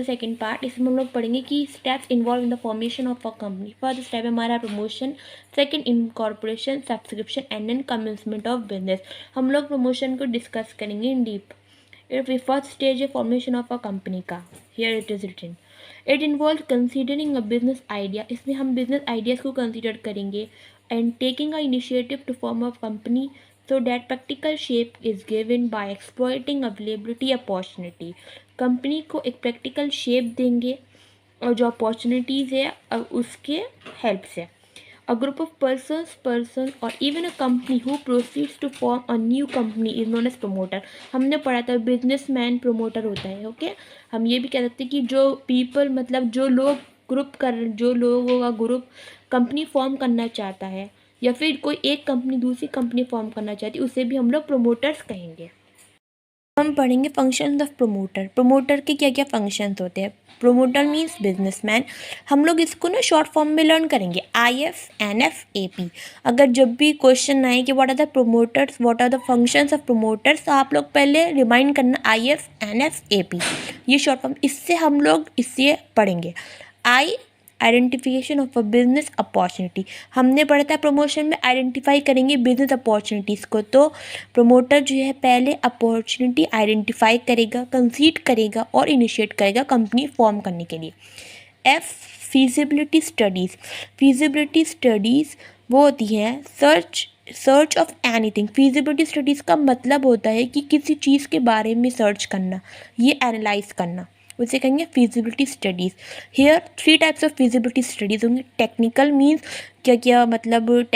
Second part, इसमें हम लोग पढ़ेंगे कि steps involve in the formation of a company. First step है हमारा promotion, second incorporation, subscription and then commencement of business. हम लोग प्रमोशन को डिस्कस करेंगे इन डीप। फर्स्ट स्टेज है फॉर्मेशन ऑफ अ कंपनी का। Here it is written, it involve considering a business idea. इसमें हम बिजनेस आइडियाज़ को consider करेंगे and taking a initiative to form a company so that practical shape is given by exploiting availability opportunity. Company को एक practical shape देंगे और जो opportunities है उसके हेल्प से। अ ग्रुप ऑफ पर्सन और even a company who proceeds to form a new company is known as promoter. हमने पढ़ा था बिजनेसमैन प्रमोटर होता है। ओके, हम ये भी कह सकते हैं कि जो पीपल मतलब जो लोगों का ग्रुप कंपनी फॉर्म करना चाहता है या फिर कोई एक कंपनी दूसरी कंपनी फॉर्म करना चाहती है उसे भी हम लोग प्रमोटर्स कहेंगे। हम पढ़ेंगे फंक्शंस ऑफ प्रमोटर। प्रमोटर के क्या क्या फंक्शंस होते हैं। Promoter means businessman. हम लोग इसको ना शॉर्ट फॉर्म में लर्न करेंगे, IFNFAP। अगर जब भी क्वेश्चन आए कि what are the promoters, what are the functions of promoters, तो आप लोग पहले रिमाइंड करना IFNFAP, ये शॉर्ट फॉर्म। इससे हम लोग इससे पढ़ेंगे। Identification of a business opportunity. हमने पढ़ा था प्रमोशन में आइडेंटिफाई करेंगे बिजनेस अपॉर्चुनिटीज़ को। तो प्रमोटर जो है पहले अपॉर्चुनिटी आइडेंटिफाई करेगा, कंसीड करेगा और इनिशिएट करेगा कंपनी फॉर्म करने के लिए। F feasibility studies. Feasibility studies वो होती हैं search of anything. Feasibility studies का मतलब होता है कि किसी चीज़ के बारे में सर्च करना, ये एनालाइज करना, उसे कहेंगे feasibility studies. Here 3 types of feasibility studies होंगी। टेक्निकल मीन्स क्या क्या मतलब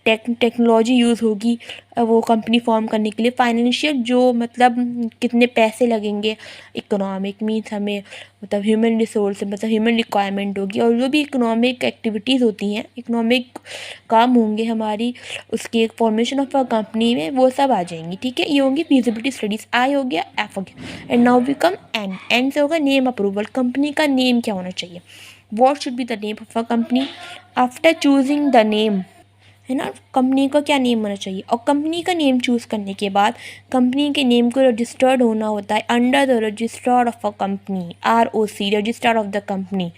टेक्नोलॉजी यूज़ होगी वो कंपनी फॉर्म करने के लिए। फाइनेंशियल जो मतलब कितने पैसे लगेंगे। इकोनॉमिक मीन्स हमें मतलब ह्यूमन रिसोर्स मतलब ह्यूमन रिक्वायरमेंट होगी और जो भी इकोनॉमिक एक्टिविटीज़ होती हैं, इकोनॉमिक काम होंगे हमारी उसके फॉर्मेशन ऑफ अ कंपनी में, वो सब आ जाएंगी। ठीक है, ये होंगी फिजिबिलिटी स्टडीज़। आई हो गया, एफ हो गया, and now we come N. N से होगा नेम अप्रूवल। कंपनी का नेम क्या होना चाहिए, what should be the name of a company. After choosing the name, है ना, कंपनी का क्या नेम होना चाहिए। और कंपनी का नेम चूज़ करने के बाद कंपनी के नेम को रजिस्टर्ड होना होता है under the register of a company, ROC, register of the company,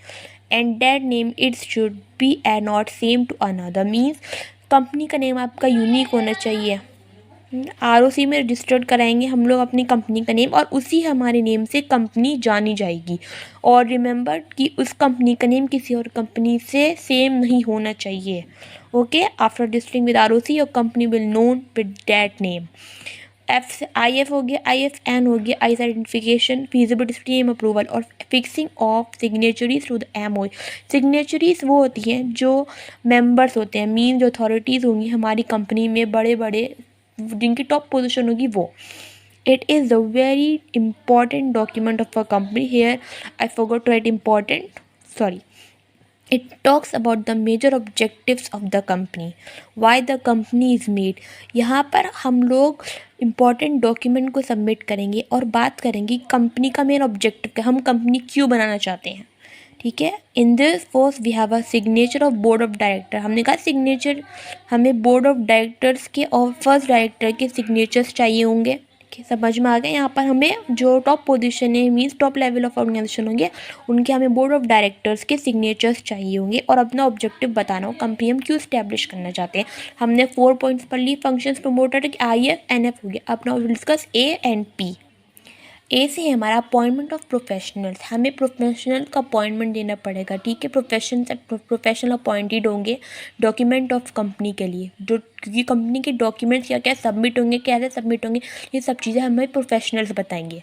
and that name it should be a not same to another. Means company का नेम आपका यूनिक होना चाहिए। ROC में रजिस्टर्ड कराएंगे हम लोग अपनी कंपनी का नेम और उसी हमारे नेम से कंपनी जानी जाएगी। और रिमेंबर कि उस कंपनी का नेम किसी और कंपनी से सेम नहीं होना चाहिए। Okay, after registering with ROC your company will known with that name. F से IF हो गया, IFN हो गया, ice identification, feasibility name approval और fixing of signatories to the MOA। Signatories वो होती हैं जो मेंबर्स होते हैं, मीन जो अथॉरिटीज़ होंगी हमारी कंपनी में, बड़े बड़े जिनकी टॉप पोजीशन होगी वो। It is the very important document of a company. Here I forgot to write important, sorry. It talks about the major objectives of the company, why the company is made। यहाँ पर हम लोग important document को submit करेंगे और बात करेंगे company का मेन ऑब्जेक्टिव क्या, हम कंपनी क्यों बनाना चाहते हैं। ठीक है, in this first we have a signature of board of director. हमने कहा सिग्नेचर हमें बोर्ड ऑफ डायरेक्टर्स के और फर्स्ट डायरेक्टर के सिग्नेचर्स चाहिए होंगे। समझ में आ गया। यहाँ पर हमें जो टॉप पोजीशन है means top level of organisation होंगे उनके हमें बोर्ड ऑफ डायरेक्टर्स के सिग्नेचर्स चाहिए होंगे और अपना ऑब्जेक्टिव बताना हो, कंपनी हम क्यों स्टैब्लिश करना चाहते हैं। हमने 4 पॉइंट्स पर ली। फंक्शंस प्रमोटर के IFNF हो गया। अपना डिस्कस A एंड P। ए से है हमारा अपॉइंटमेंट ऑफ प्रोफेशनल्स। हमें प्रोफेशनल का अपॉइंटमेंट देना पड़ेगा। ठीक है, प्रोफेशनल अपॉइंटेड होंगे डॉक्यूमेंट ऑफ कंपनी के लिए, जो क्योंकि कंपनी के डॉक्यूमेंट्स क्या क्या सबमिट होंगे, कैसे सबमिट होंगे, ये सब चीज़ें हमें प्रोफेशनल्स बताएंगे।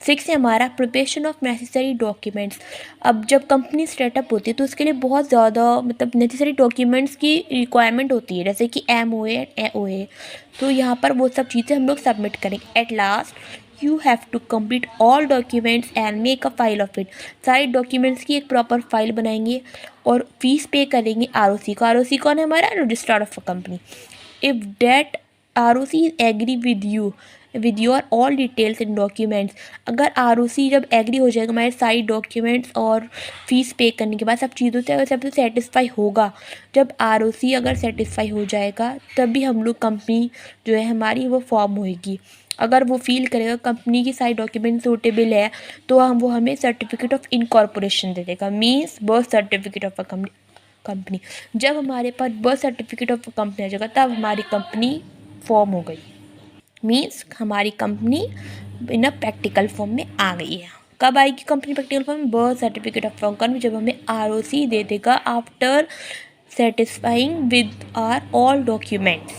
6 है हमारा प्रिपरेशन ऑफ नेसेसरी डॉक्यूमेंट्स। अब जब कंपनी स्टार्टअप होती है तो उसके लिए बहुत ज़्यादा मतलब नेसेसरी डॉक्यूमेंट्स की रिक्वायरमेंट होती है, जैसे कि MOA एंड AOA। तो यहाँ पर वो सब चीज़ें हम लोग सबमिट करेंगे। At last you have to complete all documents and make a file of it. सारे डॉक्यूमेंट्स की एक प्रॉपर फाइल बनाएंगे और फीस पे करेंगे ROC को। ROC कौन है हमारा, registrar of a company. If that ROC agree with your all details and documents. अगर ROC जब एग्री हो जाएगा हमारे सारी डॉक्यूमेंट्स और फीस पे करने के बाद सब चीज़ों से अगर सब सेटिस्फाई होगा, जब ROC अगर सेटिस्फाई हो जाएगा तभी हम लोग कंपनी जो है हमारी वो फॉर्म होएगी। अगर वो फील करेगा कंपनी की सारी डॉक्यूमेंट सूटेबल है तो वो हमें सर्टिफिकेट ऑफ इनकॉर्पोरेशन दे देगा, means birth certificate of a company. जब हमारे पास birth certificate of a company आ जाएगा तब हमारी कंपनी फॉर्म हो गई, मीन्स हमारी कंपनी इन प्रैक्टिकल फॉर्म में आ गई है। कब आएगी कंपनी प्रैक्टिकल फॉर्म में? बर्थ सर्टिफिकेट ऑफ कंपनी जब हमें ROC दे देगा after satisfying with our all documents.